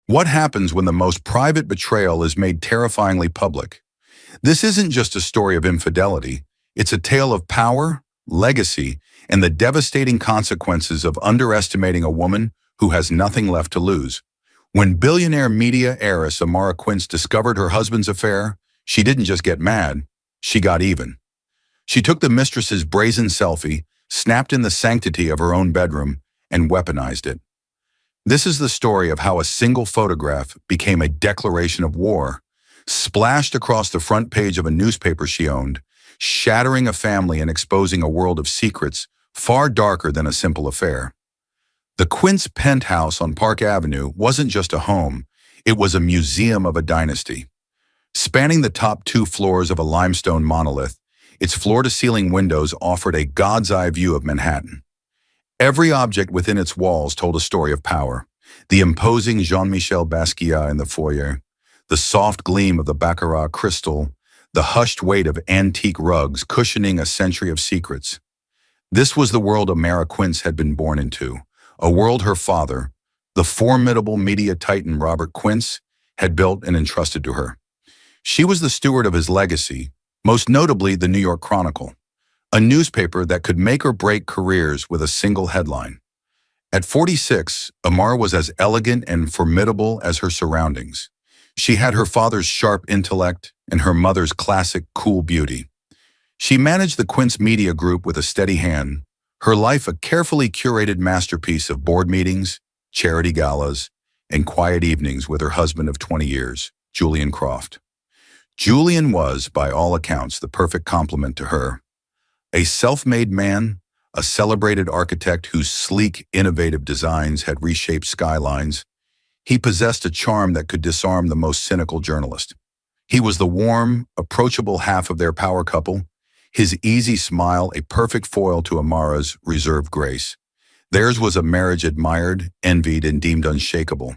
What happens when the most private betrayal is made terrifyingly public? This isn't just a story of infidelity. It's a tale of power, legacy, and the devastating consequences of underestimating a woman who has nothing left to lose. When billionaire media heiress Amara Quince discovered her husband's affair, she didn't just get mad, she got even. She took the mistress's brazen selfie, snapped in the sanctity of her own bedroom, and weaponized it. This is the story of how a single photograph became a declaration of war, splashed across the front page of a newspaper she owned, shattering a family and exposing a world of secrets far darker than a simple affair. The Quince penthouse on Park Avenue wasn't just a home, it was a museum of a dynasty. Spanning the top 2 floors of a limestone monolith, its floor-to-ceiling windows offered a god's-eye view of Manhattan. Every object within its walls told a story of power. The imposing Jean-Michel Basquiat in the foyer, the soft gleam of the Baccarat crystal, the hushed weight of antique rugs cushioning a century of secrets. This was the world Amara Quince had been born into, a world her father, the formidable media titan Robert Quince, had built and entrusted to her. She was the steward of his legacy, most notably the New York Chronicle, a newspaper that could make or break careers with a single headline. At 46, Amara was as elegant and formidable as her surroundings. She had her father's sharp intellect and her mother's classic cool beauty. She managed the Quince Media Group with a steady hand, her life a carefully curated masterpiece of board meetings, charity galas, and quiet evenings with her husband of 20 years, Julian Croft. Julian was, by all accounts, the perfect complement to her. A self-made man, a celebrated architect whose sleek, innovative designs had reshaped skylines, he possessed a charm that could disarm the most cynical journalist. He was the warm, approachable half of their power couple, his easy smile a perfect foil to Amara's reserved grace. Theirs was a marriage admired, envied, and deemed unshakable.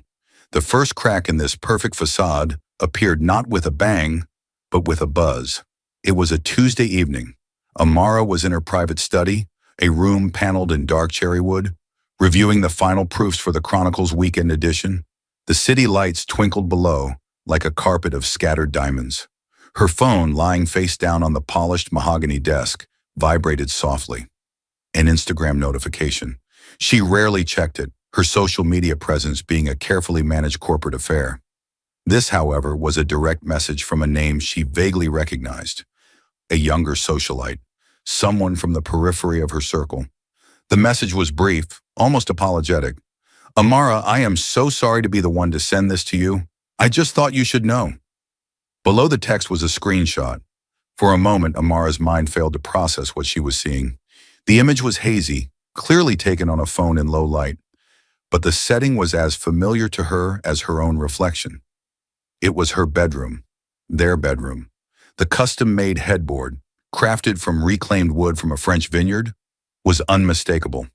The first crack in this perfect facade appeared not with a bang, but with a buzz. It was a Tuesday evening. Amara was in her private study, a room paneled in dark cherry wood, reviewing the final proofs for the Chronicle's weekend edition. The city lights twinkled below like a carpet of scattered diamonds. Her phone, lying face down on the polished mahogany desk, vibrated softly. An Instagram notification. She rarely checked it, her social media presence being a carefully managed corporate affair. This, however, was a direct message from a name she vaguely recognized. A younger socialite, someone from the periphery of her circle. The message was brief, almost apologetic. "Amara, I am so sorry to be the one to send this to you. I just thought you should know." Below the text was a screenshot. For a moment, Amara's mind failed to process what she was seeing. The image was hazy, clearly taken on a phone in low light, but the setting was as familiar to her as her own reflection. It was her bedroom, their bedroom. The custom-made headboard, crafted from reclaimed wood from a French vineyard, was unmistakable.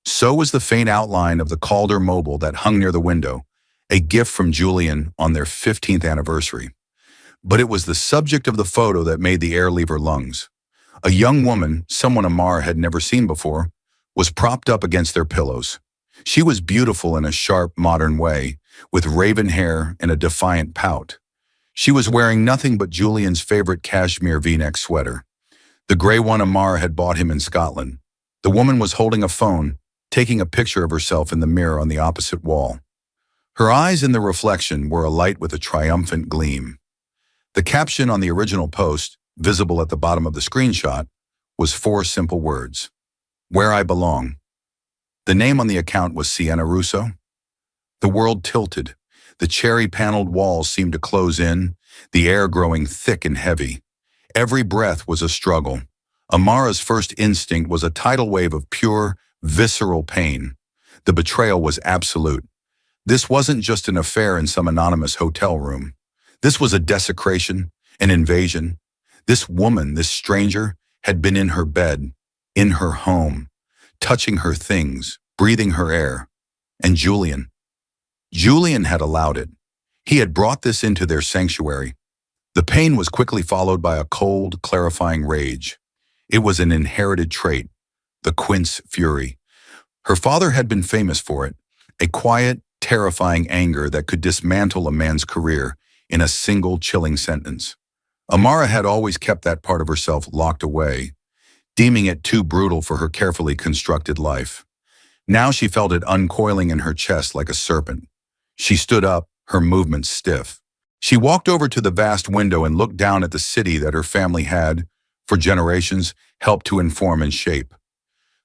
So was the faint outline of the Calder mobile that hung near the window, a gift from Julian on their 15th anniversary. But it was the subject of the photo that made the air leave her lungs. A young woman, someone Amara had never seen before, was propped up against their pillows. She was beautiful in a sharp, modern way, with raven hair and a defiant pout. She was wearing nothing but Julian's favorite cashmere V-neck sweater, the gray one Amara had bought him in Scotland. The woman was holding a phone, taking a picture of herself in the mirror on the opposite wall. Her eyes in the reflection were alight with a triumphant gleam. The caption on the original post, visible at the bottom of the screenshot, was 4 simple words: "Where I belong." The name on the account was Sienna Russo. The world tilted. The cherry-paneled walls seemed to close in, the air growing thick and heavy. Every breath was a struggle. Amara's first instinct was a tidal wave of pure, visceral pain. The betrayal was absolute. This wasn't just an affair in some anonymous hotel room. This was a desecration, an invasion. This woman, this stranger, had been in her bed, in her home, touching her things, breathing her air. And Julian had allowed it. He had brought this into their sanctuary. The pain was quickly followed by a cold, clarifying rage. It was an inherited trait, the Quince fury. Her father had been famous for it, a quiet, terrifying anger that could dismantle a man's career in a single chilling sentence. Amara had always kept that part of herself locked away, deeming it too brutal for her carefully constructed life. Now she felt it uncoiling in her chest like a serpent. She stood up, her movements stiff. She walked over to the vast window and looked down at the city that her family had, for generations, helped to inform and shape.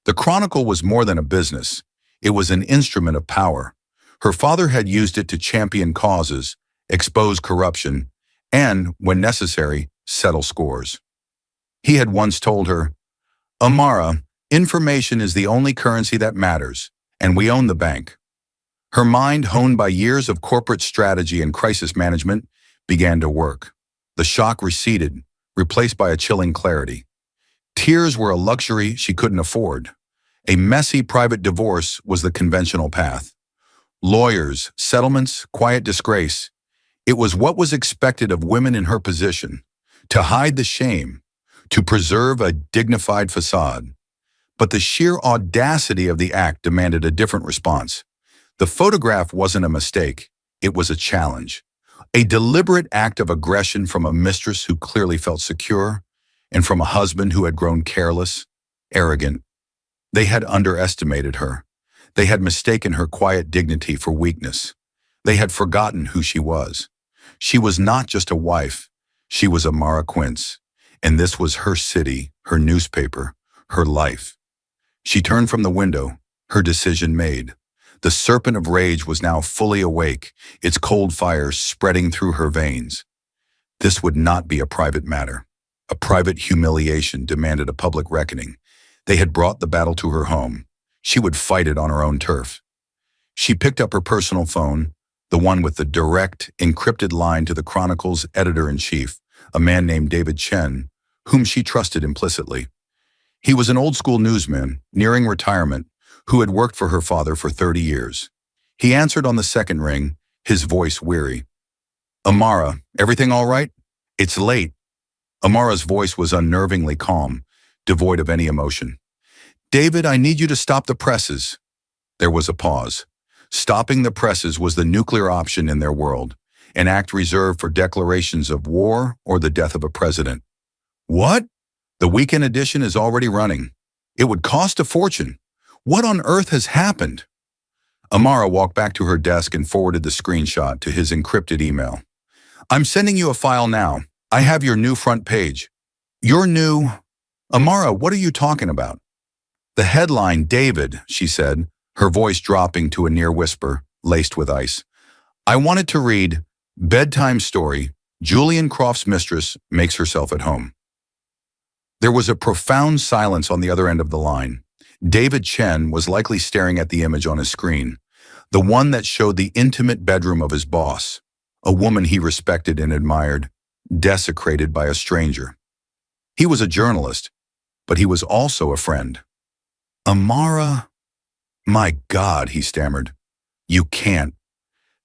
The Chronicle was more than a business. It was an instrument of power. Her father had used it to champion causes, expose corruption, and, when necessary, settle scores. He had once told her, "Amara, information is the only currency that matters, and we own the bank." Her mind, honed by years of corporate strategy and crisis management, began to work. The shock receded, replaced by a chilling clarity. Tears were a luxury she couldn't afford. A messy private divorce was the conventional path. Lawyers, settlements, quiet disgrace. It was what was expected of women in her position, to hide the shame, to preserve a dignified facade. But the sheer audacity of the act demanded a different response. The photograph wasn't a mistake, it was a challenge. A deliberate act of aggression from a mistress who clearly felt secure, and from a husband who had grown careless, arrogant. They had underestimated her. They had mistaken her quiet dignity for weakness. They had forgotten who she was. She was not just a wife, she was Amara Quince, and this was her city, her newspaper, her life. She turned from the window, her decision made. The serpent of rage was now fully awake, its cold fire spreading through her veins. This would not be a private matter. A private humiliation demanded a public reckoning. They had brought the battle to her home. She would fight it on her own turf. She picked up her personal phone, the one with the direct, encrypted line to the Chronicle's editor-in-chief, a man named David Chen, whom she trusted implicitly. He was an old-school newsman, nearing retirement, who had worked for her father for 30 years. He answered on the second ring, his voice weary. "Amara, everything all right? It's late." Amara's voice was unnervingly calm, devoid of any emotion. "David, I need you to stop the presses." There was a pause. Stopping the presses was the nuclear option in their world, an act reserved for declarations of war or the death of a president. "What? The weekend edition is already running. It would cost a fortune. What on earth has happened?" Amara walked back to her desk and forwarded the screenshot to his encrypted email. "I'm sending you a file now. I have your new front page." "Your new—" "Amara, what are you talking about?" "The headline, David," she said, her voice dropping to a near whisper, laced with ice. "I wanted to read, bedtime story, Julian Croft's mistress makes herself at home." There was a profound silence on the other end of the line. David Chen was likely staring at the image on his screen, the one that showed the intimate bedroom of his boss, a woman he respected and admired, desecrated by a stranger. He was a journalist, but he was also a friend. "Amara, my God," he stammered. "You can't.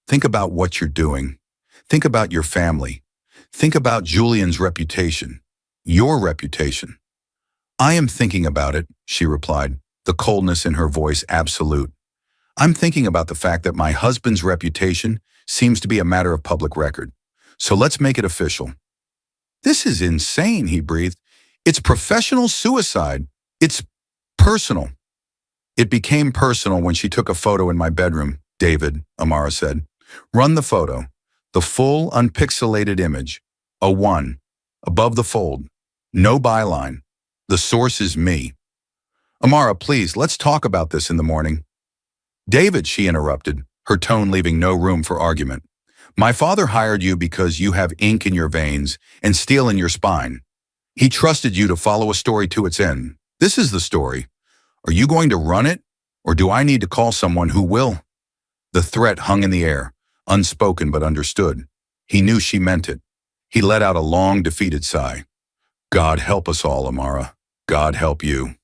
Think about what you're doing. Think about your family. Think about Julian's reputation. Your reputation." "I am thinking about it," she replied, the coldness in her voice absolute. "I'm thinking about the fact that my husband's reputation seems to be a matter of public record. So let's make it official." "This is insane," he breathed. "It's professional suicide. It's personal." "It became personal when she took a photo in my bedroom, David," Amara said. "Run the photo. The full, unpixelated image. A 1. Above the fold. No byline. The source is me." "Amara, please, let's talk about this in the morning." "David," she interrupted, her tone leaving no room for argument. "My father hired you because you have ink in your veins and steel in your spine. He trusted you to follow a story to its end. This is the story. Are you going to run it, or do I need to call someone who will?" The threat hung in the air, unspoken but understood. He knew she meant it. He let out a long, defeated sigh. "God help us all, Amara. God help you."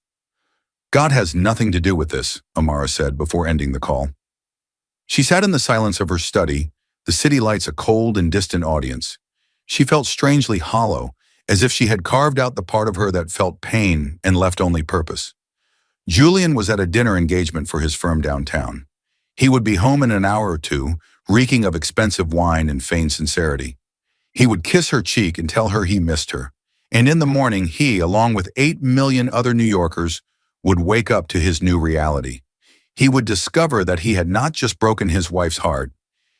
"God has nothing to do with this," Amara said before ending the call. She sat in the silence of her study, the city lights a cold and distant audience. She felt strangely hollow, as if she had carved out the part of her that felt pain and left only purpose. Julian was at a dinner engagement for his firm downtown. He would be home in an hour or two, reeking of expensive wine and feigned sincerity. He would kiss her cheek and tell her he missed her. And in the morning, he, along with 8 million other New Yorkers, would wake up to his new reality. He would discover that he had not just broken his wife's heart,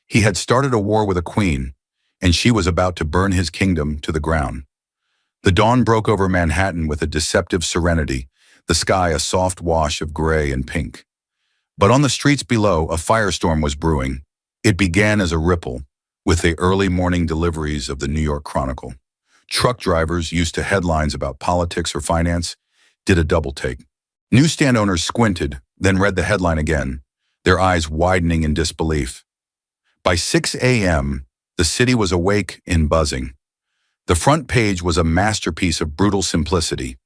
he had started a war with a queen, and she was about to burn his kingdom to the ground. The dawn broke over Manhattan with a deceptive serenity, the sky a soft wash of gray and pink. But on the streets below, a firestorm was brewing. It began as a ripple, with the early morning deliveries of the New York Chronicle. Truck drivers, used to headlines about politics or finance, did a double take. Newsstand owners squinted, then read the headline again, their eyes widening in disbelief. By 6 a.m., the city was awake and buzzing. The front page was a masterpiece of brutal simplicity.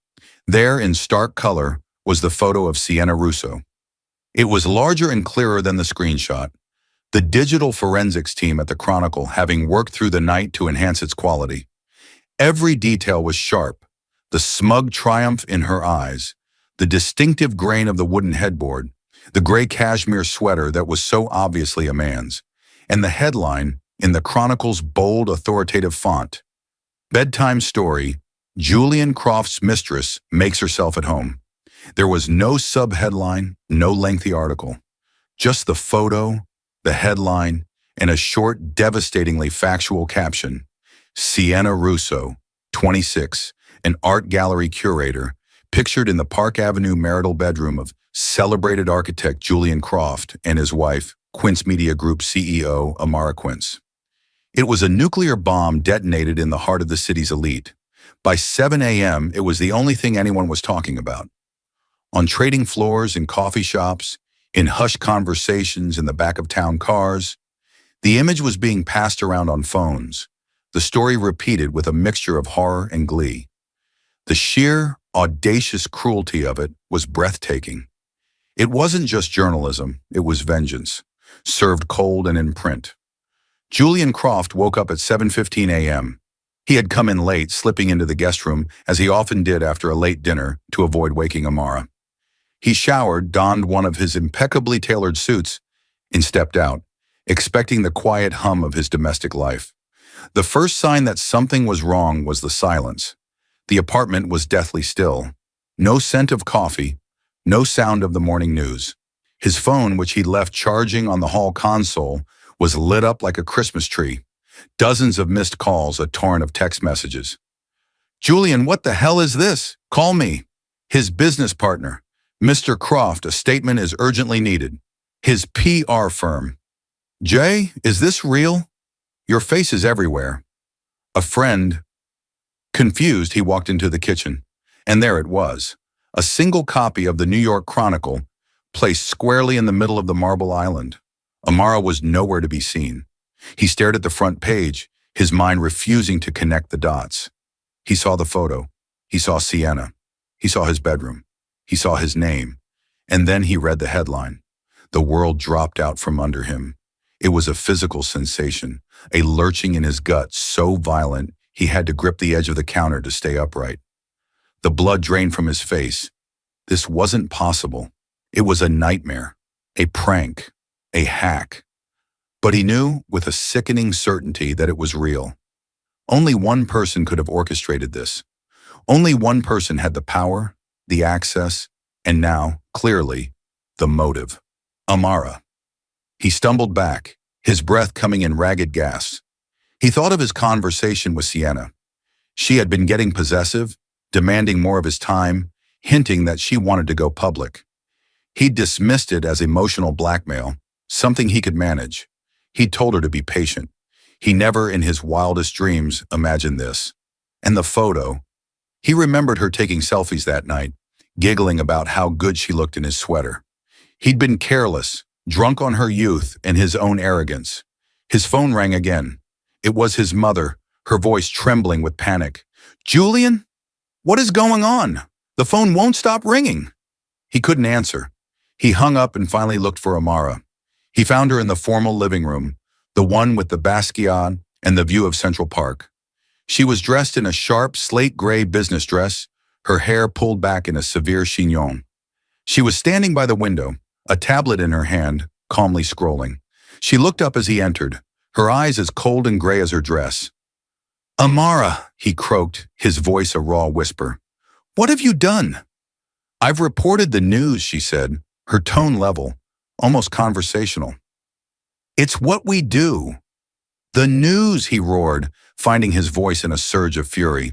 There, in stark color, was the photo of Sienna Russo. It was larger and clearer than the screenshot, the digital forensics team at the Chronicle having worked through the night to enhance its quality. Every detail was sharp, the smug triumph in her eyes, the distinctive grain of the wooden headboard, the gray cashmere sweater that was so obviously a man's, and the headline in the Chronicle's bold, authoritative font. Bedtime story, Julian Croft's mistress makes herself at home. There was no subheadline, no lengthy article. Just the photo, the headline, and a short, devastatingly factual caption. Sienna Russo, 26, an art gallery curator, pictured in the Park Avenue marital bedroom of celebrated architect Julian Croft and his wife, Quince Media Group CEO Amara Quince. It was a nuclear bomb detonated in the heart of the city's elite. By 7 a.m., it was the only thing anyone was talking about. On trading floors, in coffee shops, in hushed conversations in the back of town cars, the image was being passed around on phones, the story repeated with a mixture of horror and glee. The sheer, audacious cruelty of it was breathtaking. It wasn't just journalism, it was vengeance, served cold and in print. Julian Croft woke up at 7:15 a.m. He had come in late, slipping into the guest room, as he often did after a late dinner, to avoid waking Amara. He showered, donned one of his impeccably tailored suits, and stepped out, expecting the quiet hum of his domestic life. The first sign that something was wrong was the silence. The apartment was deathly still. No scent of coffee, no sound of the morning news. His phone, which he'd left charging on the hall console, was lit up like a Christmas tree. Dozens of missed calls, a torrent of text messages. "Julian, what the hell is this? Call me." His business partner, Mr. Croft, a statement is urgently needed. His PR firm. "Jay, is this real? Your face is everywhere." A friend. Confused, he walked into the kitchen. And there it was, a single copy of the New York Chronicle, placed squarely in the middle of the marble island. Amara was nowhere to be seen. He stared at the front page, his mind refusing to connect the dots. He saw the photo. He saw Sienna. He saw his bedroom. He saw his name. And then he read the headline. The world dropped out from under him. It was a physical sensation, a lurching in his gut so violent he had to grip the edge of the counter to stay upright. The blood drained from his face. This wasn't possible. It was a nightmare, a prank, a hack. But he knew with a sickening certainty that it was real. Only one person could have orchestrated this. Only one person had the power, the access, and now, clearly, the motive. Amara. He stumbled back, his breath coming in ragged gasps. He thought of his conversation with Sienna. She had been getting possessive, demanding more of his time, hinting that she wanted to go public. He dismissed it as emotional blackmail, something he could manage. He told her to be patient. He never in his wildest dreams imagined this. And the photo. He remembered her taking selfies that night, giggling about how good she looked in his sweater. He'd been careless, drunk on her youth and his own arrogance. His phone rang again. It was his mother, her voice trembling with panic. "Julian? What is going on? The phone won't stop ringing." He couldn't answer. He hung up and finally looked for Amara. He found her in the formal living room, the one with the Basquiat and the view of Central Park. She was dressed in a sharp, slate-gray business dress, her hair pulled back in a severe chignon. She was standing by the window, a tablet in her hand, calmly scrolling. She looked up as he entered, her eyes as cold and gray as her dress. "Amara," he croaked, his voice a raw whisper. "What have you done?" "I've reported the news," she said, her tone level, almost conversational. "It's what we do." "The news," he roared, finding his voice in a surge of fury.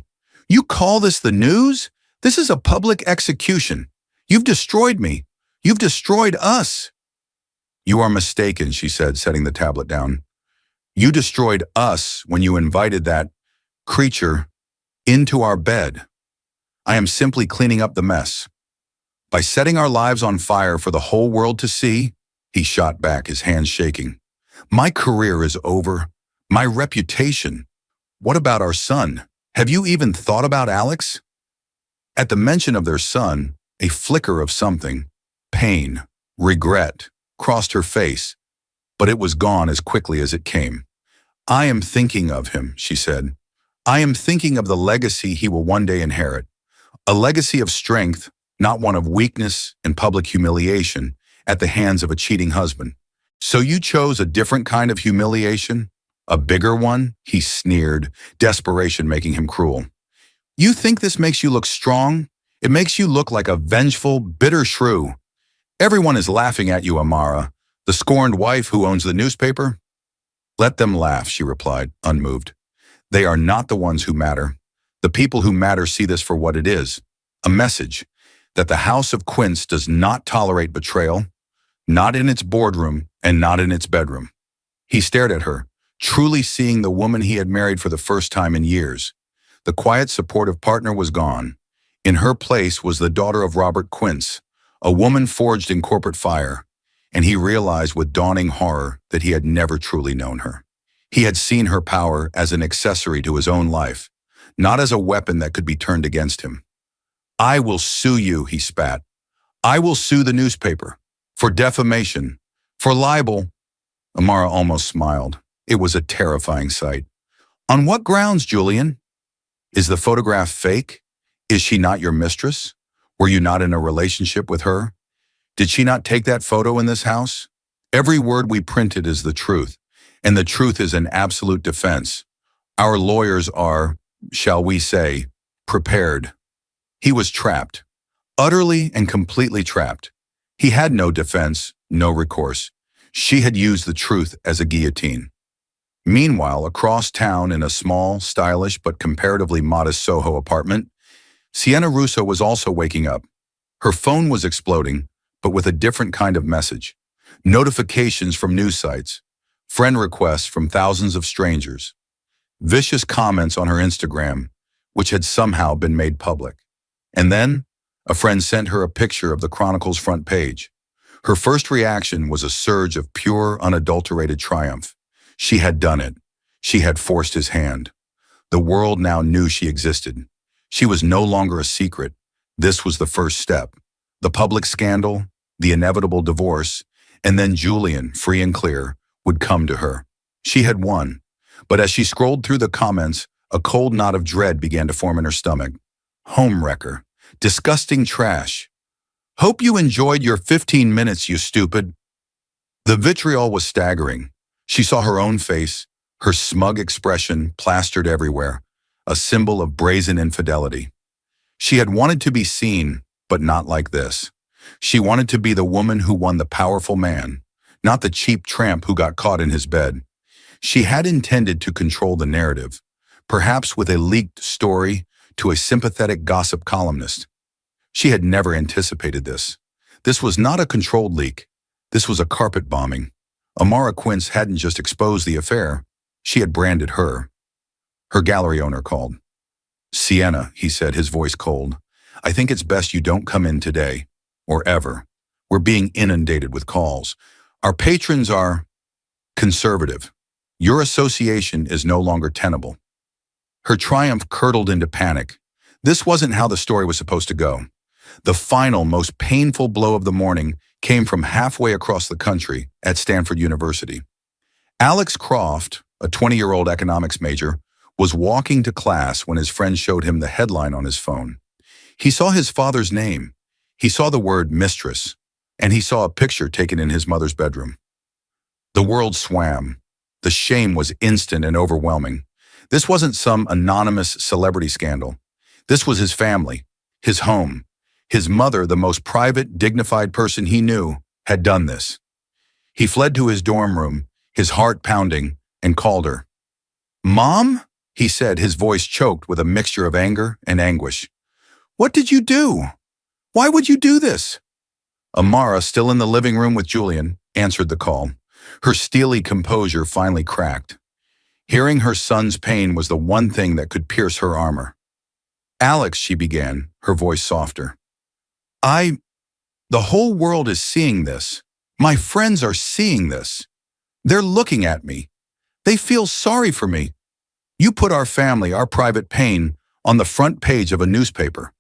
"You call this the news? This is a public execution. You've destroyed me. You've destroyed us." "You are mistaken," she said, setting the tablet down. "You destroyed us when you invited that creature into our bed. I am simply cleaning up the mess. By setting our lives on fire for the whole world to see," he shot back, his hands shaking. "My career is over. My reputation. What about our son? Have you even thought about Alex?" At the mention of their son, a flicker of something, pain, regret, crossed her face, but it was gone as quickly as it came. "I am thinking of him," she said. "I am thinking of the legacy he will one day inherit. A legacy of strength, not one of weakness and public humiliation at the hands of a cheating husband." "So you chose a different kind of humiliation? A bigger one?" he sneered, desperation making him cruel. "You think this makes you look strong? It makes you look like a vengeful, bitter shrew. Everyone is laughing at you, Amara, the scorned wife who owns the newspaper." "Let them laugh," she replied, unmoved. "They are not the ones who matter. The people who matter see this for what it is, a message that the House of Quince does not tolerate betrayal, not in its boardroom and not in its bedroom." He stared at her, truly seeing the woman he had married for the first time in years. The quiet, supportive partner was gone. In her place was the daughter of Robert Quince, a woman forged in corporate fire, and he realized with dawning horror that he had never truly known her. He had seen her power as an accessory to his own life, not as a weapon that could be turned against him. "I will sue you," he spat. "I will sue the newspaper. For defamation. For libel." Amara almost smiled. It was a terrifying sight. "On what grounds, Julian? Is the photograph fake? Is she not your mistress? Were you not in a relationship with her? Did she not take that photo in this house? Every word we printed is the truth, and the truth is an absolute defense. Our lawyers are, shall we say, prepared." He was trapped, utterly and completely trapped. He had no defense, no recourse. She had used the truth as a guillotine. Meanwhile, across town in a small, stylish, but comparatively modest Soho apartment, Sienna Russo was also waking up. Her phone was exploding, but with a different kind of message. Notifications from news sites, friend requests from thousands of strangers, vicious comments on her Instagram, which had somehow been made public. And then, a friend sent her a picture of the Chronicle's front page. Her first reaction was a surge of pure, unadulterated triumph. She had done it. She had forced his hand. The world now knew she existed. She was no longer a secret. This was the first step. The public scandal, the inevitable divorce, and then Julian, free and clear, would come to her. She had won. But as she scrolled through the comments, a cold knot of dread began to form in her stomach. Homewrecker. Disgusting trash. Hope you enjoyed your 15 minutes, you stupid. The vitriol was staggering. She saw her own face, her smug expression plastered everywhere, a symbol of brazen infidelity. She had wanted to be seen, but not like this. She wanted to be the woman who won the powerful man, not the cheap tramp who got caught in his bed. She had intended to control the narrative, perhaps with a leaked story to a sympathetic gossip columnist. She had never anticipated this. This was not a controlled leak. This was a carpet bombing. Amara Quince hadn't just exposed the affair. She had branded her. Her gallery owner called. "Sienna," he said, his voice cold, "I think it's best you don't come in today, or ever. We're being inundated with calls. Our patrons are conservative. Your association is no longer tenable." Her triumph curdled into panic. This wasn't how the story was supposed to go. The final, most painful blow of the morning came from halfway across the country at Stanford University. Alex Croft, a 20-year-old economics major, was walking to class when his friend showed him the headline on his phone. He saw his father's name. He saw the word Mistress, and he saw a picture taken in his mother's bedroom. The world swam. The shame was instant and overwhelming. This wasn't some anonymous celebrity scandal. This was his family, his home. His mother, the most private, dignified person he knew, had done this. He fled to his dorm room, his heart pounding, and called her. "Mom?" he said, his voice choked with a mixture of anger and anguish. "What did you do? Why would you do this?" Amara, still in the living room with Julian, answered the call. Her steely composure finally cracked. Hearing her son's pain was the one thing that could pierce her armor. "Alex," she began, her voice softer. The whole world is seeing this. My friends are seeing this. They're looking at me. They feel sorry for me. You put our family, our private pain, on the front page of a newspaper."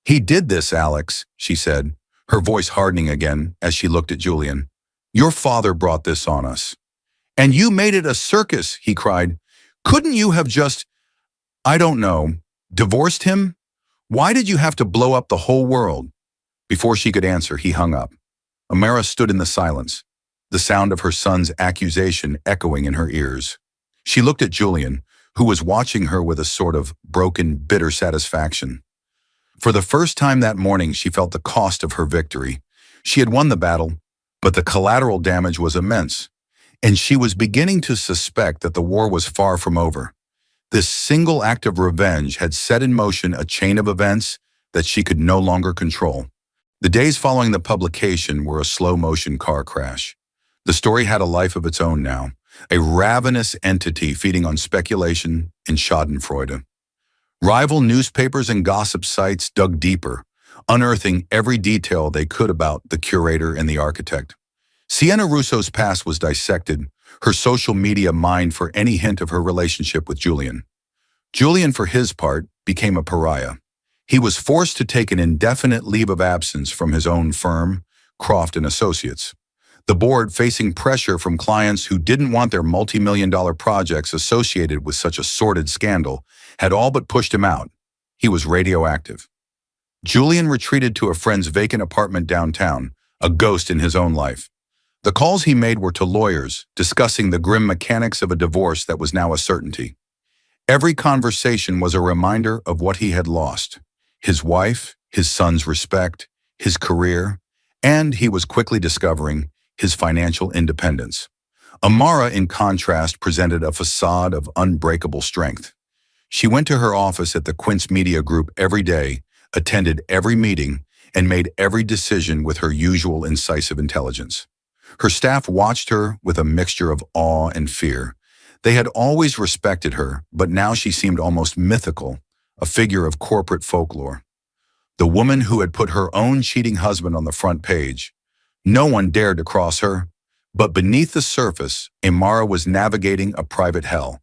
"He did this, Alex," she said, her voice hardening again as she looked at Julian. "Your father brought this on us." "And you made it a circus," he cried. "Couldn't you have just, I don't know, divorced him? Why did you have to blow up the whole world?" Before she could answer, he hung up. Amara stood in the silence, the sound of her son's accusation echoing in her ears. She looked at Julian, who was watching her with a sort of broken, bitter satisfaction. For the first time that morning, she felt the cost of her victory. She had won the battle, but the collateral damage was immense, and she was beginning to suspect that the war was far from over. This single act of revenge had set in motion a chain of events that she could no longer control. The days following the publication were a slow-motion car crash. The story had a life of its own now, a ravenous entity feeding on speculation and schadenfreude. Rival newspapers and gossip sites dug deeper, unearthing every detail they could about the curator and the architect. Sienna Russo's past was dissected, her social media mined for any hint of her relationship with Julian. Julian, for his part, became a pariah. He was forced to take an indefinite leave of absence from his own firm, Croft and Associates. The board, facing pressure from clients who didn't want their multi-million-dollar projects associated with such a sordid scandal, had all but pushed him out. He was radioactive. Julian retreated to a friend's vacant apartment downtown, a ghost in his own life. The calls he made were to lawyers, discussing the grim mechanics of a divorce that was now a certainty. Every conversation was a reminder of what he had lost: his wife, his son's respect, his career, and, he was quickly discovering, his financial independence. Amara, in contrast, presented a facade of unbreakable strength. She went to her office at the Quince Media Group every day, attended every meeting, and made every decision with her usual incisive intelligence. Her staff watched her with a mixture of awe and fear. They had always respected her, but now she seemed almost mythical, a figure of corporate folklore. The woman who had put her own cheating husband on the front page. No one dared to cross her, but beneath the surface, Amara was navigating a private hell.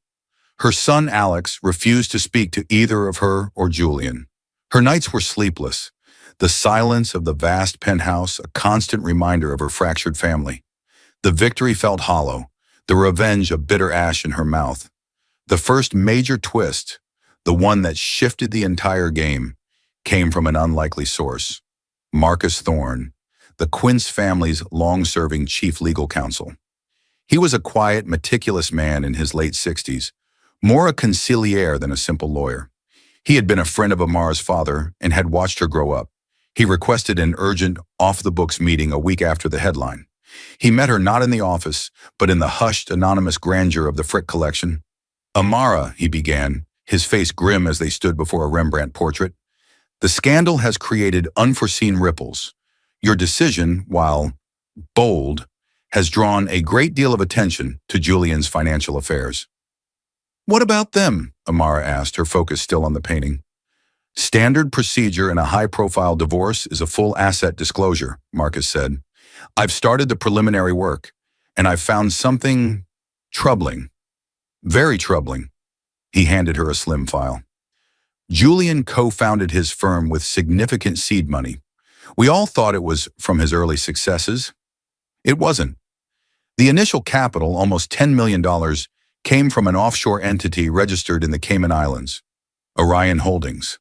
Her son Alex refused to speak to either of her or Julian. Her nights were sleepless, the silence of the vast penthouse a constant reminder of her fractured family. The victory felt hollow, the revenge a bitter ash in her mouth. The first major twist, the one that shifted the entire game, came from an unlikely source: Marcus Thorne, the Quince family's long-serving chief legal counsel. He was a quiet, meticulous man in his late 60s, more a conciliere than a simple lawyer. He had been a friend of Amara's father and had watched her grow up. He requested an urgent, off-the-books meeting a week after the headline. He met her not in the office, but in the hushed, anonymous grandeur of the Frick collection. "Amara," he began, his face grim as they stood before a Rembrandt portrait, "the scandal has created unforeseen ripples. Your decision, while bold, has drawn a great deal of attention to Julian's financial affairs." "What about them?" Amara asked, her focus still on the painting. "Standard procedure in a high-profile divorce is a full asset disclosure," Marcus said. "I've started the preliminary work, and I've found something troubling. Very troubling." He handed her a slim file. Julian co-founded his firm with significant seed money. We all thought it was from his early successes. It wasn't. The initial capital, almost $10 million, came from an offshore entity registered in the Cayman Islands, Orion Holdings.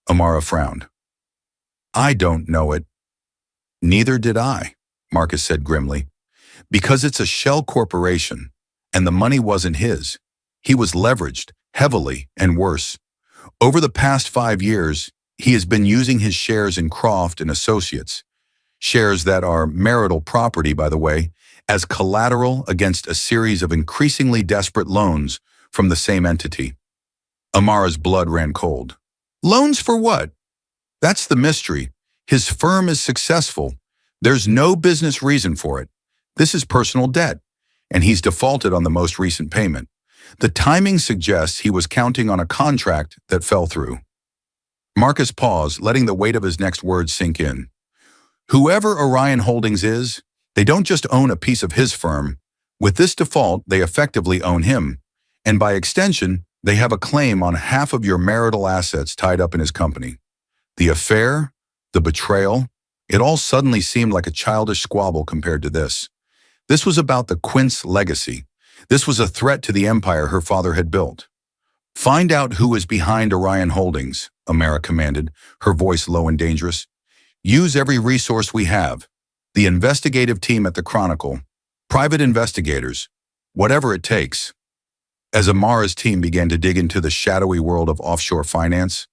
Amara frowned. "I don't know it." "Neither did I," Marcus said grimly. Because it's a shell corporation, and the money wasn't his. He was leveraged, heavily, and worse. Over the past 5 years, he has been using his shares in Croft and Associates, shares that are marital property, by the way, as collateral against a series of increasingly desperate loans from the same entity. Amara's blood ran cold. Loans for what? That's the mystery. His firm is successful. There's no business reason for it. This is personal debt, and he's defaulted on the most recent payment. The timing suggests he was counting on a contract that fell through. Marcus paused, letting the weight of his next words sink in. Whoever Orion Holdings is, they don't just own a piece of his firm. With this default, they effectively own him. And by extension, they have a claim on half of your marital assets tied up in his company. The affair, the betrayal, it all suddenly seemed like a childish squabble compared to this. This was about the Quince legacy. This was a threat to the empire her father had built. Find out who is behind Orion Holdings, Amara commanded, her voice low and dangerous. Use every resource we have. The investigative team at the Chronicle, private investigators, whatever it takes. As Amara's team began to dig into the shadowy world of offshore finance,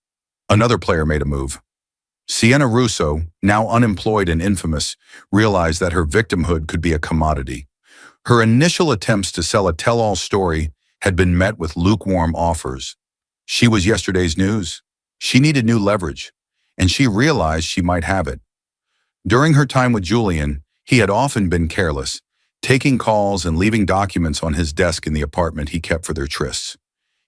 another player made a move. Sienna Russo, now unemployed and infamous, realized that her victimhood could be a commodity. Her initial attempts to sell a tell-all story had been met with lukewarm offers. She was yesterday's news. She needed new leverage, and she realized she might have it. During her time with Julian, he had often been careless, taking calls and leaving documents on his desk in the apartment he kept for their trysts.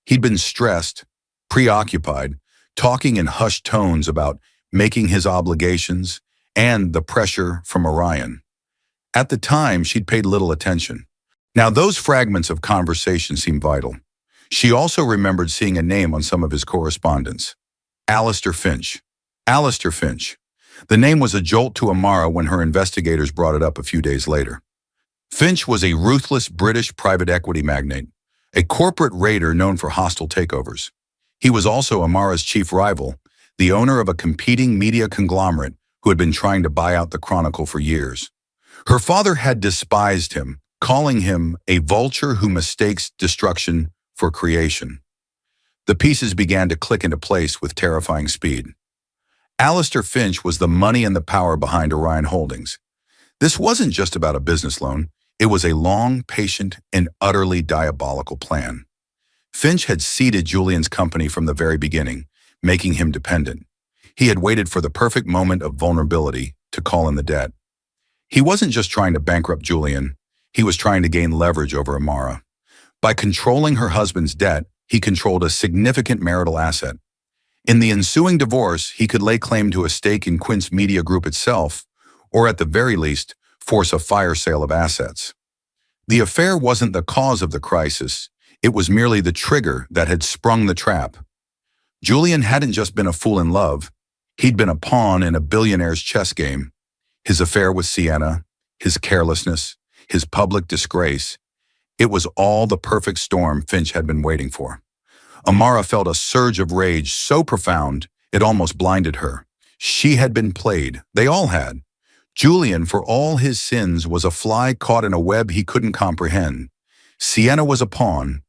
He'd been stressed, preoccupied, talking in hushed tones about making his obligations and the pressure from Orion. At the time, she'd paid little attention. Now, those fragments of conversation seemed vital. She also remembered seeing a name on some of his correspondence. Alistair Finch. Alistair Finch. The name was a jolt to Amara when her investigators brought it up a few days later. Finch was a ruthless British private equity magnate, a corporate raider known for hostile takeovers. He was also Amara's chief rival, the owner of a competing media conglomerate who had been trying to buy out the Chronicle for years. Her father had despised him, calling him a vulture who mistakes destruction for creation. The pieces began to click into place with terrifying speed. Alistair Finch was the money and the power behind Orion Holdings. This wasn't just about a business loan. It was a long, patient, and utterly diabolical plan. Finch had seeded Julian's company from the very beginning, making him dependent. He had waited for the perfect moment of vulnerability to call in the debt. He wasn't just trying to bankrupt Julian. He was trying to gain leverage over Amara. By controlling her husband's debt, he controlled a significant marital asset. In the ensuing divorce, he could lay claim to a stake in Quince Media Group itself, or at the very least, force a fire sale of assets. The affair wasn't the cause of the crisis. It was merely the trigger that had sprung the trap. Julian hadn't just been a fool in love. He'd been a pawn in a billionaire's chess game. His affair with Sienna, his carelessness, his public disgrace. It was all the perfect storm Finch had been waiting for. Amara felt a surge of rage so profound it almost blinded her. She had been played. They all had. Julian, for all his sins, was a fly caught in a web he couldn't comprehend. Sienna was a pawn,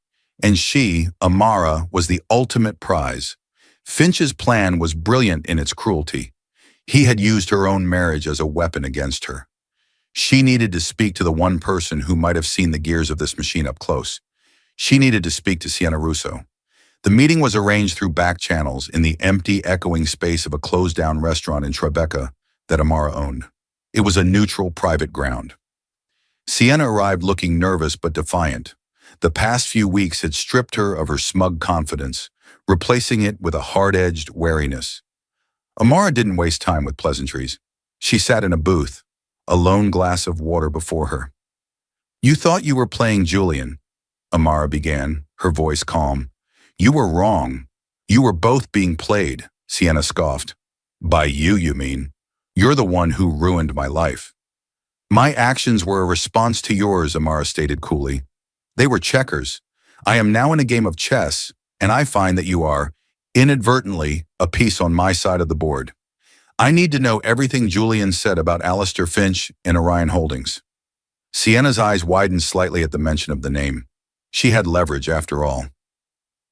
and she, Amara, was the ultimate prize. Finch's plan was brilliant in its cruelty. He had used her own marriage as a weapon against her. She needed to speak to the one person who might have seen the gears of this machine up close. She needed to speak to Sienna Russo. The meeting was arranged through back channels in the empty, echoing space of a closed-down restaurant in Tribeca that Amara owned. It was a neutral, private ground. Sienna arrived looking nervous but defiant. The past few weeks had stripped her of her smug confidence, replacing it with a hard-edged wariness. Amara didn't waste time with pleasantries. She sat in a booth, a lone glass of water before her. "You thought you were playing Julian," Amara began, her voice calm. "You were wrong. You were both being played," Sienna scoffed. "By you, you mean? You're the one who ruined my life." "My actions were a response to yours," Amara stated coolly. "They were checkers. I am now in a game of chess, and I find that you are, inadvertently, a piece on my side of the board. I need to know everything Julian said about Alistair Finch and Orion Holdings." Sienna's eyes widened slightly at the mention of the name. She had leverage, after all.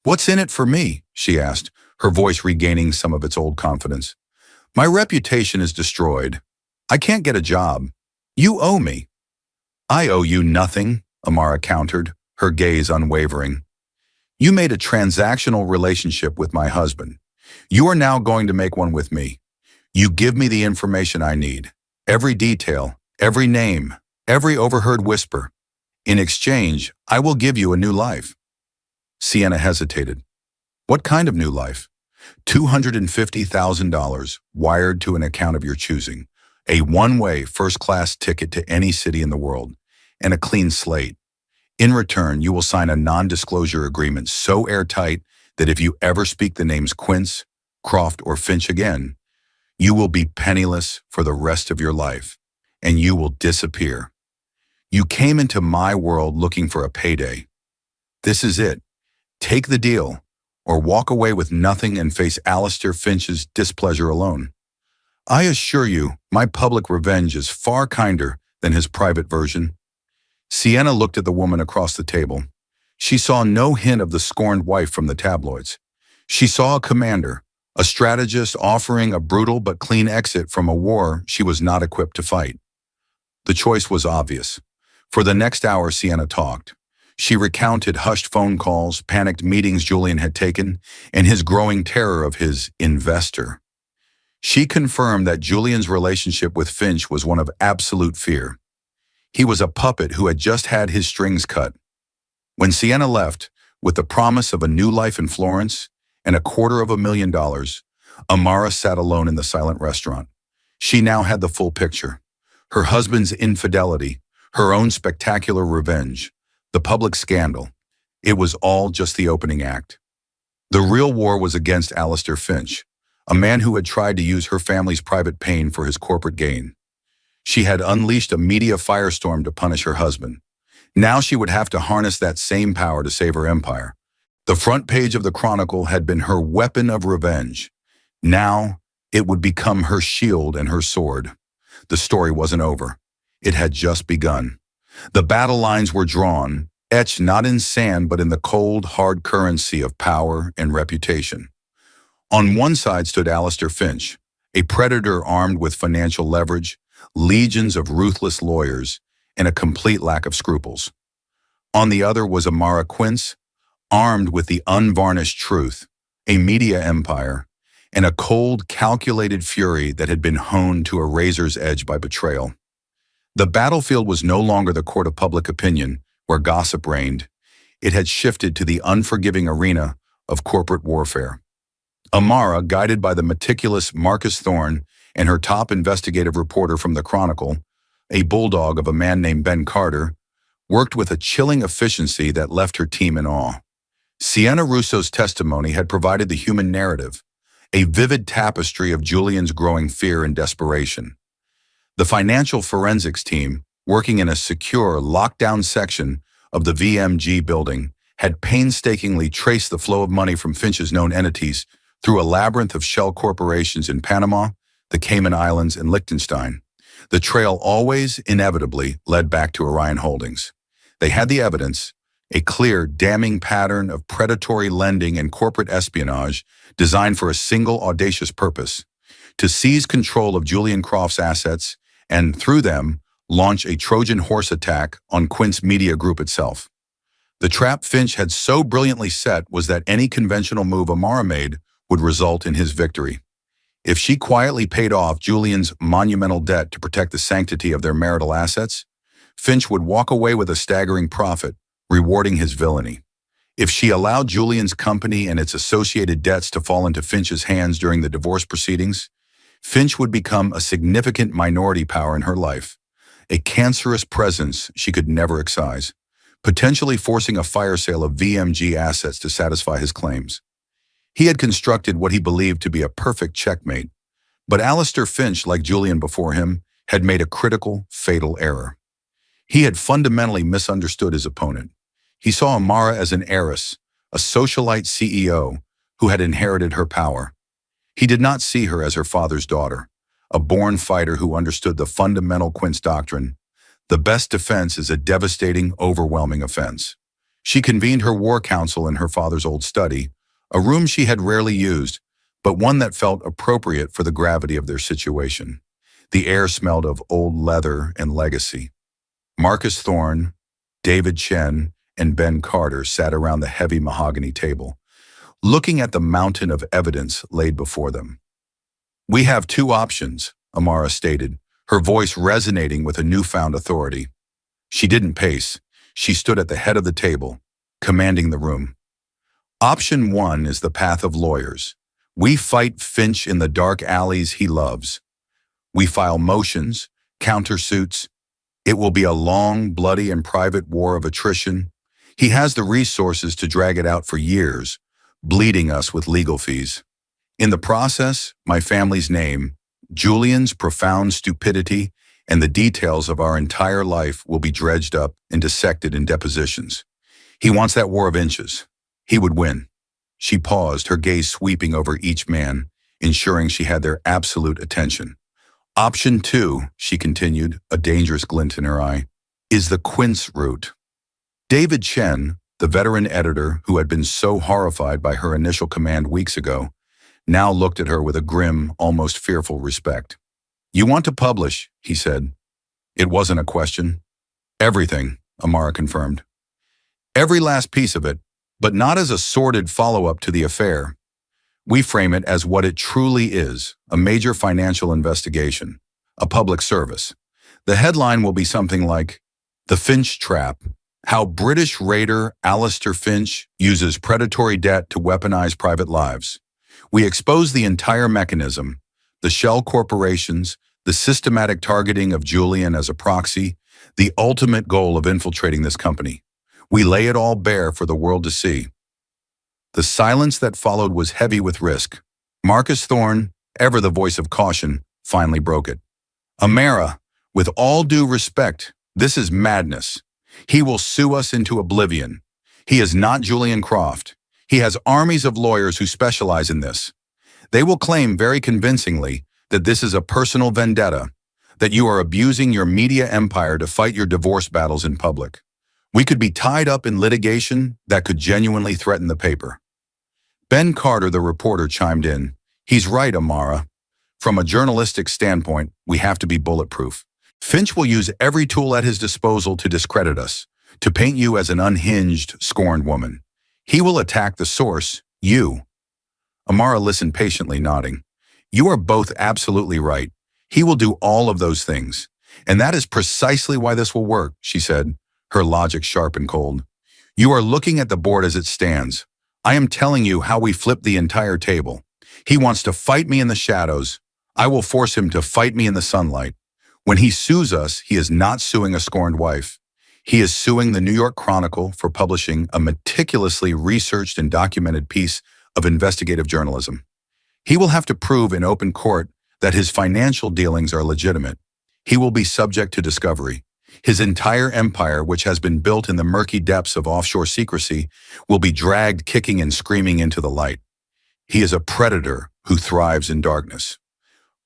"What's in it for me?" she asked, her voice regaining some of its old confidence. "My reputation is destroyed. I can't get a job. You owe me." "I owe you nothing," Amara countered, her gaze unwavering. "You made a transactional relationship with my husband. You are now going to make one with me. You give me the information I need. Every detail, every name, every overheard whisper. In exchange, I will give you a new life." Sienna hesitated. "What kind of new life?" $250,000 wired to an account of your choosing, a one-way first-class ticket to any city in the world, and a clean slate. In return, you will sign a non-disclosure agreement so airtight that if you ever speak the names Quince, Croft, or Finch again, you will be penniless for the rest of your life, and you will disappear. You came into my world looking for a payday. This is it. Take the deal, or walk away with nothing and face Alistair Finch's displeasure alone. I assure you, my public revenge is far kinder than his private version." Sienna looked at the woman across the table. She saw no hint of the scorned wife from the tabloids. She saw a commander, a strategist offering a brutal but clean exit from a war she was not equipped to fight. The choice was obvious. For the next hour, Sienna talked. She recounted hushed phone calls, panicked meetings Julian had taken, and his growing terror of his investor. She confirmed that Julian's relationship with Finch was one of absolute fear. He was a puppet who had just had his strings cut. When Sienna left, with the promise of a new life in Florence and $250,000, Amara sat alone in the silent restaurant. She now had the full picture. Her husband's infidelity, her own spectacular revenge, the public scandal. It was all just the opening act. The real war was against Alistair Finch, a man who had tried to use her family's private pain for his corporate gain. She had unleashed a media firestorm to punish her husband. Now she would have to harness that same power to save her empire. The front page of the Chronicle had been her weapon of revenge. Now it would become her shield and her sword. The story wasn't over. It had just begun. The battle lines were drawn, etched not in sand but in the cold, hard currency of power and reputation. On one side stood Alistair Finch, a predator armed with financial leverage, legions of ruthless lawyers, and a complete lack of scruples. On the other was Amara Quince, armed with the unvarnished truth, a media empire, and a cold, calculated fury that had been honed to a razor's edge by betrayal. The battlefield was no longer the court of public opinion, where gossip reigned. It had shifted to the unforgiving arena of corporate warfare. Amara, guided by the meticulous Marcus Thorne and her top investigative reporter from the Chronicle, a bulldog of a man named Ben Carter, worked with a chilling efficiency that left her team in awe. Sienna Russo's testimony had provided the human narrative, a vivid tapestry of Julian's growing fear and desperation. The financial forensics team, working in a secure, locked-down section of the VMG building, had painstakingly traced the flow of money from Finch's known entities through a labyrinth of shell corporations in Panama, the Cayman Islands, and Liechtenstein. The trail always, inevitably, led back to Orion Holdings. They had the evidence, a clear, damning pattern of predatory lending and corporate espionage designed for a single audacious purpose: to seize control of Julian Croft's assets and, through them, launch a Trojan horse attack on Quince Media Group itself. The trap Finch had so brilliantly set was that any conventional move Amara made would result in his victory. If she quietly paid off Julian's monumental debt to protect the sanctity of their marital assets, Finch would walk away with a staggering profit, rewarding his villainy. If she allowed Julian's company and its associated debts to fall into Finch's hands during the divorce proceedings, Finch would become a significant minority power in her life, a cancerous presence she could never excise, potentially forcing a fire sale of VMG assets to satisfy his claims. He had constructed what he believed to be a perfect checkmate, but Alistair Finch, like Julian before him, had made a critical, fatal error. He had fundamentally misunderstood his opponent. He saw Amara as an heiress, a socialite CEO who had inherited her power. He did not see her as her father's daughter, a born fighter who understood the fundamental Quince doctrine: The best defense is a devastating, overwhelming offense. She convened her war council in her father's old study, a room she had rarely used, but one that felt appropriate for the gravity of their situation. The air smelled of old leather and legacy. Marcus Thorne, David Chen, and Ben Carter sat around the heavy mahogany table, looking at the mountain of evidence laid before them. "We have two options," Amara stated, her voice resonating with a newfound authority. She didn't pace. She stood at the head of the table, commanding the room. "Option one is the path of lawyers. We fight Finch in the dark alleys he loves. We file motions, countersuits. It will be a long, bloody, and private war of attrition. He has the resources to drag it out for years, bleeding us with legal fees. In the process, my family's name, Julian's profound stupidity, and the details of our entire life will be dredged up and dissected in depositions. He wants that war of inches. He would win." She paused, her gaze sweeping over each man, ensuring she had their absolute attention. "Option two," she continued, a dangerous glint in her eye, "is the quince route." David Chen, the veteran editor who had been so horrified by her initial command weeks ago, now looked at her with a grim, almost fearful respect. "You want to publish," he said. It wasn't a question. "Everything," Amara confirmed. "Every last piece of it, but not as a sordid follow-up to the affair. We frame it as what it truly is, a major financial investigation, a public service. The headline will be something like, 'The Finch Trap: How British Raider Alistair Finch Uses Predatory Debt to Weaponize Private Lives.' We expose the entire mechanism, the shell corporations, the systematic targeting of Julian as a proxy, the ultimate goal of infiltrating this company. We lay it all bare for the world to see." The silence that followed was heavy with risk. Marcus Thorne, ever the voice of caution, finally broke it. "Amara, with all due respect, this is madness. He will sue us into oblivion. He is not Julian Croft. He has armies of lawyers who specialize in this. They will claim very convincingly that this is a personal vendetta, that you are abusing your media empire to fight your divorce battles in public. We could be tied up in litigation that could genuinely threaten the paper." Ben Carter, the reporter, chimed in. "He's right, Amara. From a journalistic standpoint, we have to be bulletproof. Finch will use every tool at his disposal to discredit us, to paint you as an unhinged, scorned woman. He will attack the source, you." Amara listened patiently, nodding. "You are both absolutely right. He will do all of those things. And that is precisely why this will work," she said, her logic sharp and cold. "You are looking at the board as it stands. I am telling you how we flip the entire table. He wants to fight me in the shadows. I will force him to fight me in the sunlight. When he sues us, he is not suing a scorned wife. He is suing the New York Chronicle for publishing a meticulously researched and documented piece of investigative journalism. He will have to prove in open court that his financial dealings are legitimate. He will be subject to discovery. His entire empire, which has been built in the murky depths of offshore secrecy, will be dragged kicking and screaming into the light. He is a predator who thrives in darkness.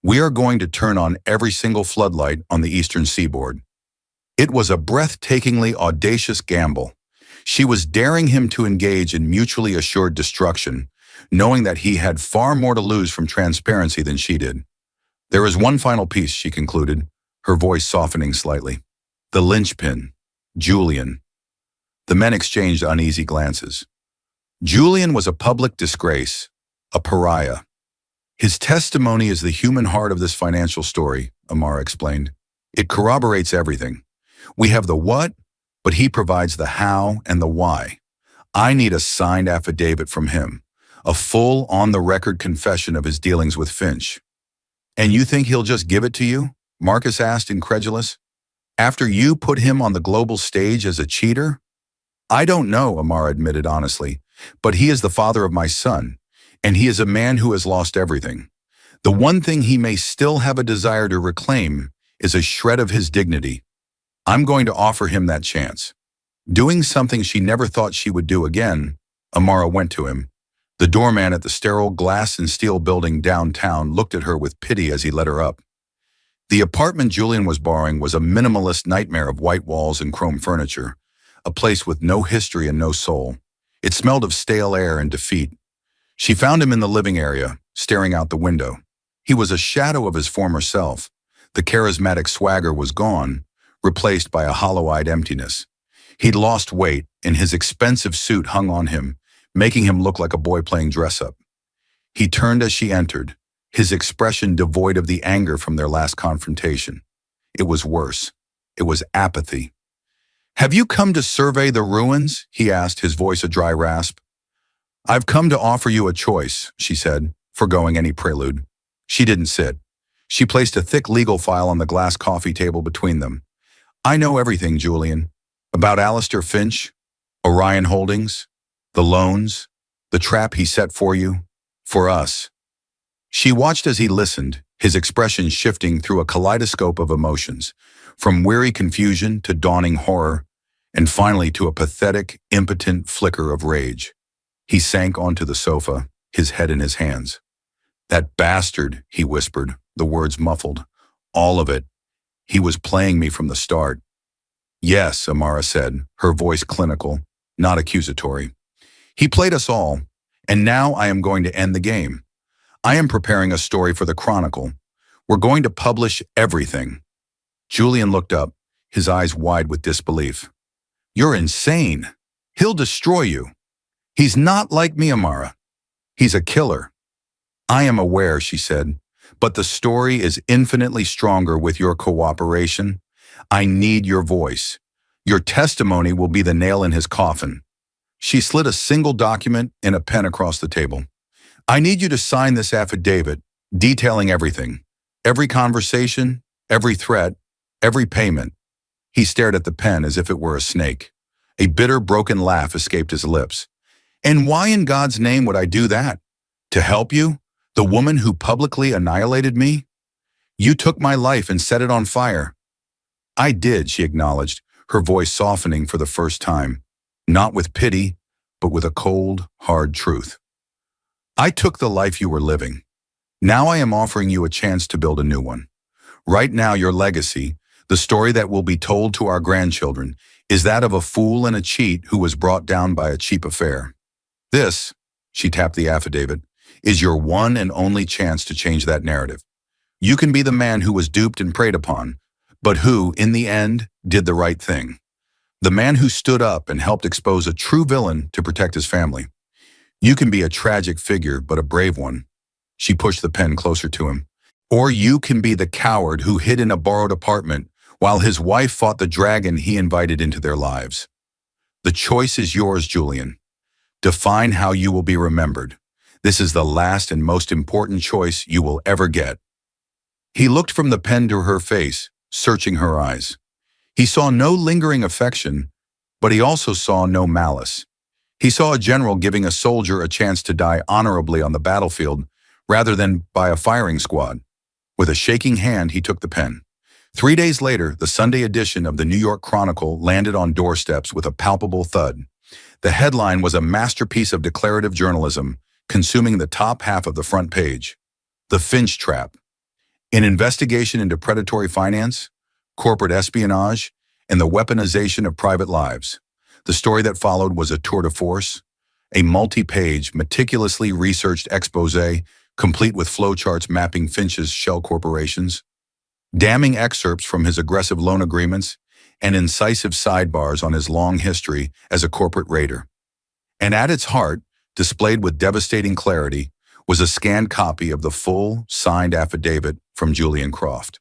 We are going to turn on every single floodlight on the eastern seaboard." It was a breathtakingly audacious gamble. She was daring him to engage in mutually assured destruction, knowing that he had far more to lose from transparency than she did. "There is one final piece," she concluded, her voice softening slightly. "The linchpin, Julian." The men exchanged uneasy glances. Julian was a public disgrace, a pariah. "His testimony is the human heart of this financial story," Amara explained. "It corroborates everything. We have the what, but he provides the how and the why. I need a signed affidavit from him, a full on-the-record confession of his dealings with Finch." "And you think he'll just give it to you?" Marcus asked, incredulous. "After you put him on the global stage as a cheater?" "I don't know," Amara admitted honestly, "but he is the father of my son, and he is a man who has lost everything. The one thing he may still have a desire to reclaim is a shred of his dignity. I'm going to offer him that chance." Doing something she never thought she would do again, Amara went to him. The doorman at the sterile glass and steel building downtown looked at her with pity as he let her up. The apartment Julian was borrowing was a minimalist nightmare of white walls and chrome furniture, a place with no history and no soul. It smelled of stale air and defeat. She found him in the living area, staring out the window. He was a shadow of his former self. The charismatic swagger was gone, replaced by a hollow-eyed emptiness. He'd lost weight, and his expensive suit hung on him, making him look like a boy playing dress-up. He turned as she entered, his expression devoid of the anger from their last confrontation. It was worse. It was apathy. "Have you come to survey the ruins?" he asked, his voice a dry rasp. "I've come to offer you a choice," she said, foregoing any prelude. She didn't sit. She placed a thick legal file on the glass coffee table between them. "I know everything, Julian. About Alistair Finch, Orion Holdings, the loans, the trap he set for you, for us." She watched as he listened, his expression shifting through a kaleidoscope of emotions, from weary confusion to dawning horror, and finally to a pathetic, impotent flicker of rage. He sank onto the sofa, his head in his hands. "That bastard," he whispered, the words muffled. "All of it. He was playing me from the start." "Yes," Amara said, her voice clinical, not accusatory. "He played us all, and now I am going to end the game. I am preparing a story for the Chronicle. We're going to publish everything." Julian looked up, his eyes wide with disbelief. "You're insane. He'll destroy you." "He's not like me, Amara. He's a killer." "I am aware," she said, "but the story is infinitely stronger with your cooperation. I need your voice. Your testimony will be the nail in his coffin." She slid a single document and a pen across the table. "I need you to sign this affidavit, detailing everything. Every conversation, every threat, every payment." He stared at the pen as if it were a snake. A bitter, broken laugh escaped his lips. "And why in God's name would I do that? To help you? The woman who publicly annihilated me? You took my life and set it on fire." "I did," she acknowledged, her voice softening for the first time, not with pity, but with a cold, hard truth. "I took the life you were living. Now I am offering you a chance to build a new one. Right now your legacy, the story that will be told to our grandchildren, is that of a fool and a cheat who was brought down by a cheap affair. This," she tapped the affidavit, "is your one and only chance to change that narrative. You can be the man who was duped and preyed upon, but who, in the end, did the right thing. The man who stood up and helped expose a true villain to protect his family. You can be a tragic figure, but a brave one." She pushed the pen closer to him. "Or you can be the coward who hid in a borrowed apartment while his wife fought the dragon he invited into their lives. The choice is yours, Julian. Define how you will be remembered. This is the last and most important choice you will ever get." He looked from the pen to her face, searching her eyes. He saw no lingering affection, but he also saw no malice. He saw a general giving a soldier a chance to die honorably on the battlefield rather than by a firing squad. With a shaking hand, he took the pen. 3 days later, the Sunday edition of the New York Chronicle landed on doorsteps with a palpable thud. The headline was a masterpiece of declarative journalism, consuming the top half of the front page. "The Finch Trap. An investigation into predatory finance, corporate espionage, and the weaponization of private lives." The story that followed was a tour de force, a multi-page, meticulously researched exposé, complete with flowcharts mapping Finch's shell corporations, damning excerpts from his aggressive loan agreements, and incisive sidebars on his long history as a corporate raider. And at its heart, displayed with devastating clarity, was a scanned copy of the full, signed affidavit from Julian Croft.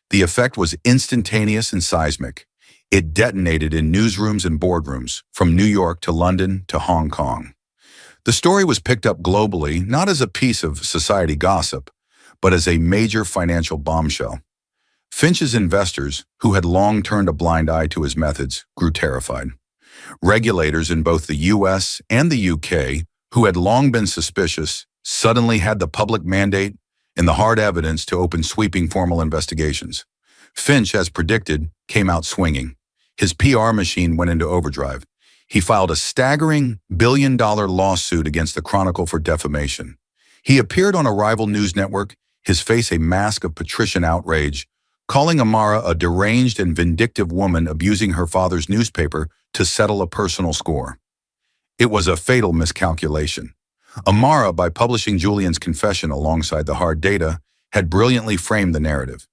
The effect was instantaneous and seismic. It detonated in newsrooms and boardrooms, from New York to London to Hong Kong. The story was picked up globally, not as a piece of society gossip, but as a major financial bombshell. Finch's investors, who had long turned a blind eye to his methods, grew terrified. Regulators in both the US and the UK, who had long been suspicious, suddenly had the public mandate and the hard evidence to open sweeping formal investigations. Finch, as predicted, came out swinging. His PR machine went into overdrive. He filed a staggering billion-dollar lawsuit against the Chronicle for defamation. He appeared on a rival news network, his face a mask of patrician outrage, calling Amara a deranged and vindictive woman abusing her father's newspaper to settle a personal score. It was a fatal miscalculation. Amara, by publishing Julian's confession alongside the hard data, had brilliantly framed the narrative.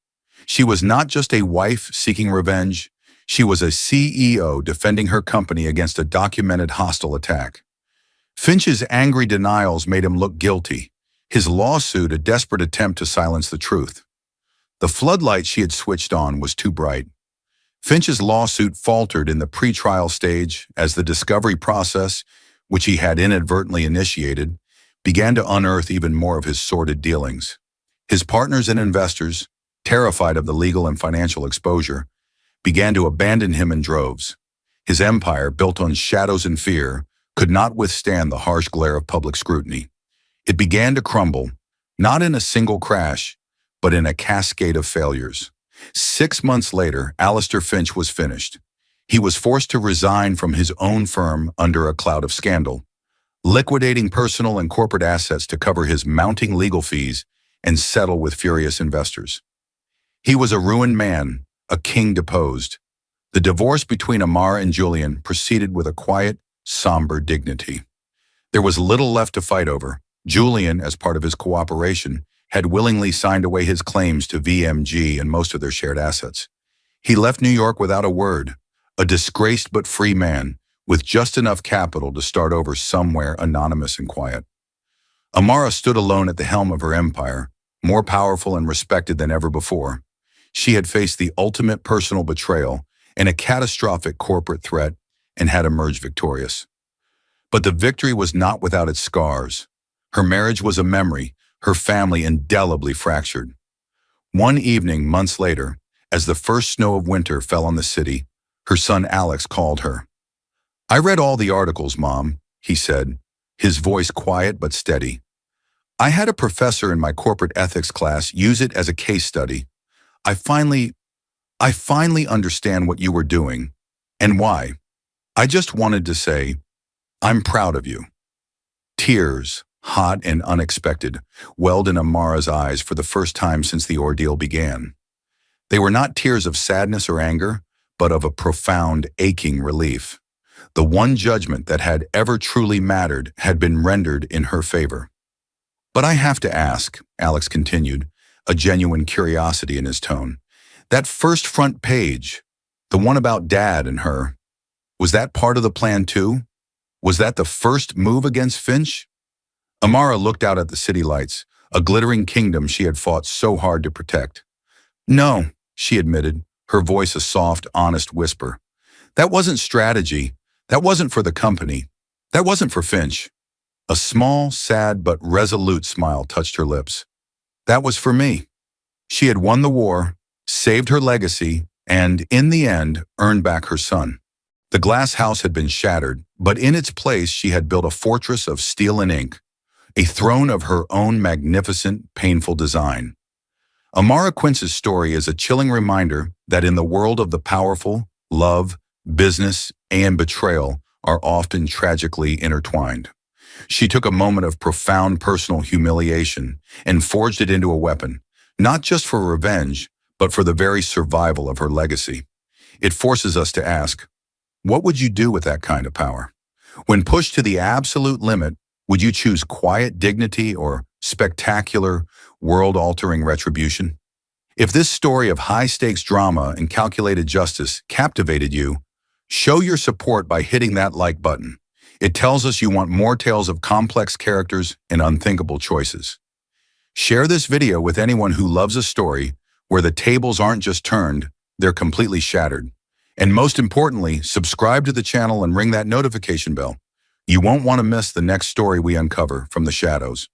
She was not just a wife seeking revenge, she was a CEO defending her company against a documented hostile attack. Finch's angry denials made him look guilty, his lawsuit a desperate attempt to silence the truth. The floodlight she had switched on was too bright. Finch's lawsuit faltered in the pre-trial stage as the discovery process, which he had inadvertently initiated, began to unearth even more of his sordid dealings. His partners and investors, terrified of the legal and financial exposure, began to abandon him in droves. His empire, built on shadows and fear, could not withstand the harsh glare of public scrutiny. It began to crumble, not in a single crash, but in a cascade of failures. 6 months later, Alistair Finch was finished. He was forced to resign from his own firm under a cloud of scandal, liquidating personal and corporate assets to cover his mounting legal fees and settle with furious investors. He was a ruined man, a king deposed. The divorce between Amara and Julian proceeded with a quiet, somber dignity. There was little left to fight over. Julian, as part of his cooperation, had willingly signed away his claims to VMG and most of their shared assets. He left New York without a word, a disgraced but free man, with just enough capital to start over somewhere anonymous and quiet. Amara stood alone at the helm of her empire, more powerful and respected than ever before. She had faced the ultimate personal betrayal and a catastrophic corporate threat and had emerged victorious. But the victory was not without its scars. Her marriage was a memory, her family indelibly fractured. One evening, months later, as the first snow of winter fell on the city, her son Alex called her. "I read all the articles, Mom," he said, his voice quiet but steady. "I had a professor in my corporate ethics class use it as a case study. I finally understand what you were doing and why. I just wanted to say, I'm proud of you." Tears, hot and unexpected, welled in Amara's eyes for the first time since the ordeal began. They were not tears of sadness or anger, but of a profound, aching relief. The one judgment that had ever truly mattered had been rendered in her favor. "But I have to ask," Alex continued, a genuine curiosity in his tone. "That first front page, the one about Dad and her, was that part of the plan too? Was that the first move against Finch?" Amara looked out at the city lights, a glittering kingdom she had fought so hard to protect. "No," she admitted, her voice a soft, honest whisper. "That wasn't strategy. That wasn't for the company. That wasn't for Finch." A small, sad but resolute smile touched her lips. "That was for me." She had won the war, saved her legacy, and, in the end, earned back her son. The glass house had been shattered, but in its place she had built a fortress of steel and ink, a throne of her own magnificent, painful design. Amara Quince's story is a chilling reminder that in the world of the powerful, love, business, and betrayal are often tragically intertwined. She took a moment of profound personal humiliation and forged it into a weapon, not just for revenge, but for the very survival of her legacy. It forces us to ask, what would you do with that kind of power? When pushed to the absolute limit, would you choose quiet dignity or spectacular, world-altering retribution? If this story of high-stakes drama and calculated justice captivated you, show your support by hitting that like button. It tells us you want more tales of complex characters and unthinkable choices. Share this video with anyone who loves a story where the tables aren't just turned, they're completely shattered. And most importantly, subscribe to the channel and ring that notification bell. You won't want to miss the next story we uncover from the shadows.